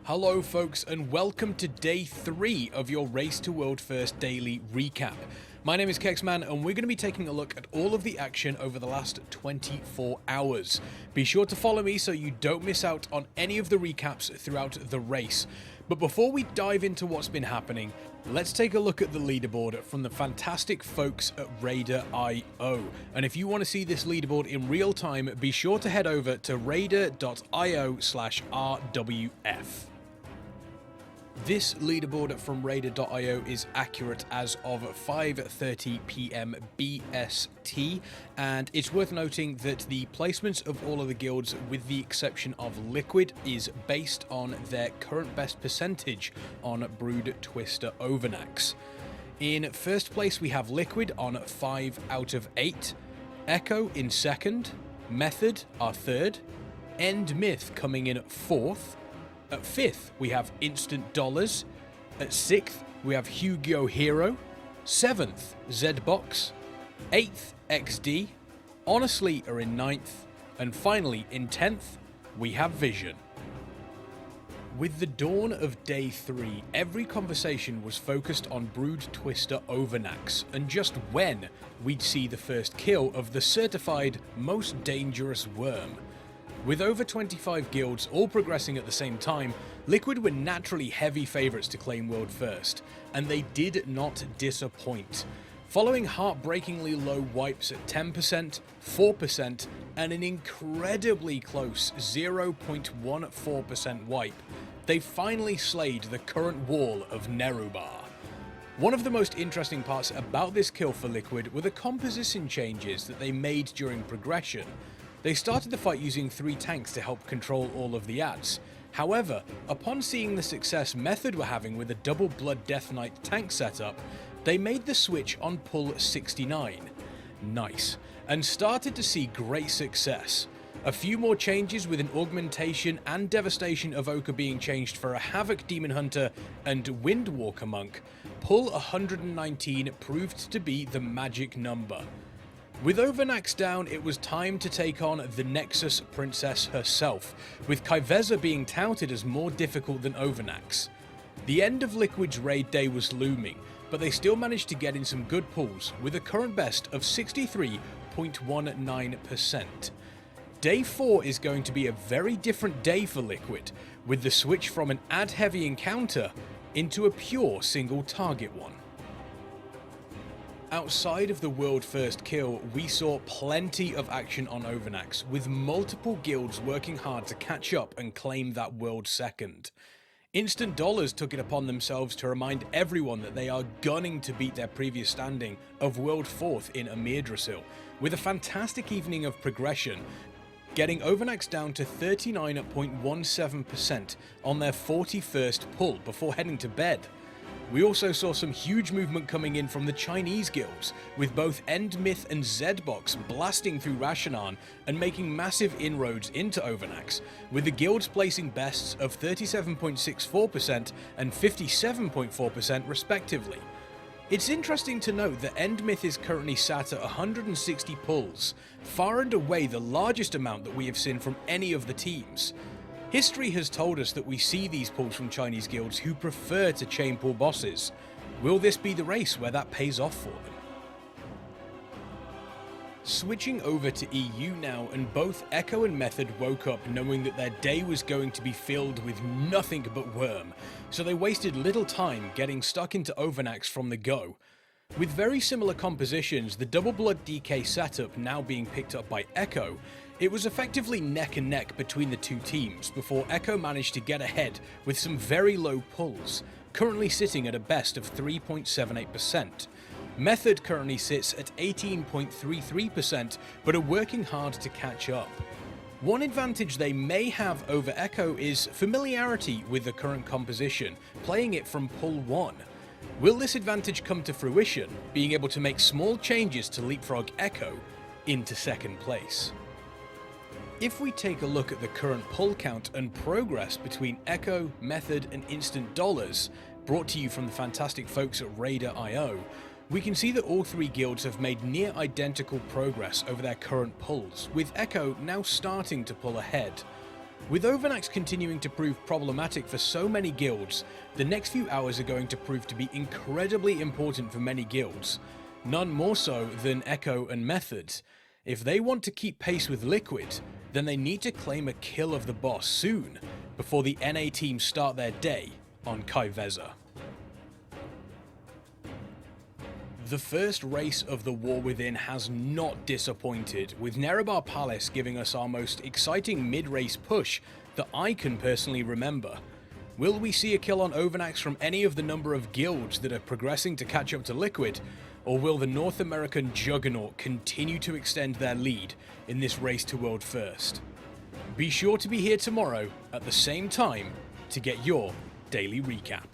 Hello folks, and welcome to day 3 of your Race to World First daily recap. My name is Kexman, and we're going to be taking a look at all of the action over the last 24 hours. Be sure to follow me so you don't miss out on any of the recaps throughout the race. But before we dive into what's been happening, let's take a look at the leaderboard from the fantastic folks at Raider.io. And if you want to see this leaderboard in real time, be sure to head over to raider.io/RWF. This leaderboard from Raider.io is accurate as of 5:30 PM BST, and it's worth noting that the placements of all of the guilds, with the exception of Liquid, is based on their current best percentage on Broodtwister Ovi'nax. In first place we have Liquid on 5 out of 8, Ekko in second, Method our third, End Myth coming in at 4th, at 5th, we have Instant Dollars. At 6th, we have Yu-Gi-Oh! Hero. 7th, Zbox. 8th, XD. Honestly are in 9th. And finally, in 10th, we have Vision. With the dawn of day 3, every conversation was focused on Broodtwister Ovi'nax, and just when we'd see the first kill of the certified most dangerous worm. With over 25 guilds all progressing at the same time, Liquid were naturally heavy favourites to claim World First, and they did not disappoint. Following heartbreakingly low wipes at 10%, 4%, and an incredibly close 0.14% wipe, they finally slayed the current wall of Nerub-ar. One of the most interesting parts about this kill for Liquid were the composition changes that they made during progression. They started the fight using 3 tanks to help control all of the Azj. However, upon seeing the success Method were having with a double Blood Death Knight tank setup, they made the switch on pull 69. Nice. And started to see great success. A few more changes with an augmentation and devastation Evoker being changed for a Havoc Demon Hunter and Windwalker Monk. Pull 119 proved to be the magic number. With Ovi'nax down, it was time to take on the Nexus Princess herself, with Kai'Veza being touted as more difficult than Ovi'nax. The end of Liquid's raid day was looming, but they still managed to get in some good pulls, with a current best of 63.19%. Day 4 is going to be a very different day for Liquid, with the switch from an ad-heavy encounter into a pure single target one. Outside of the world first kill, we saw plenty of action on Ovi'nax, with multiple guilds working hard to catch up and claim that world second. Instant Dollars took it upon themselves to remind everyone that they are gunning to beat their previous standing of world 4th in Yggdrasil, with a fantastic evening of progression, getting Ovi'nax down to 39.17% on their 41st pull before heading to bed. We also saw some huge movement coming in from the Chinese guilds, with both End Myth and Zbox blasting through Rashanan and making massive inroads into Ovi'nax, with the guilds placing bests of 37.64% and 57.4% respectively. It's interesting to note that End Myth is currently sat at 160 pulls, far and away the largest amount that we have seen from any of the teams. History has told us that we see these pulls from Chinese guilds who prefer to chain pull bosses. Will this be the race where that pays off for them? Switching over to EU now, and both Ekko and Method woke up knowing that their day was going to be filled with nothing but worm, so they wasted little time getting stuck into Ovi'nax from the go. With very similar compositions, the double blood DK setup now being picked up by Ekko, it was effectively neck and neck between the two teams before Ekko managed to get ahead with some very low pulls, currently sitting at a best of 3.78%. Method currently sits at 18.33%, but are working hard to catch up. One advantage they may have over Ekko is familiarity with the current composition, playing it from pull 1. Will this advantage come to fruition, being able to make small changes to leapfrog Ekko into second place? If we take a look at the current pull count and progress between Ekko, Method and Instant Dollars, brought to you from the fantastic folks at Raider.io, we can see that all 3 guilds have made near identical progress over their current pulls, with Ekko now starting to pull ahead. With Ovi'nax continuing to prove problematic for so many guilds, the next few hours are going to prove to be incredibly important for many guilds, none more so than Ekko and Mythic. If they want to keep pace with Liquid, then they need to claim a kill of the boss soon, before the NA team start their day on Kai'Veza. The first race of the War Within has not disappointed, with Nerub-ar Palace giving us our most exciting mid-race push that I can personally remember. Will we see a kill on Ovi'nax from any of the number of guilds that are progressing to catch up to Liquid, or will the North American juggernaut continue to extend their lead in this race to World First? Be sure to be here tomorrow at the same time to get your daily recap.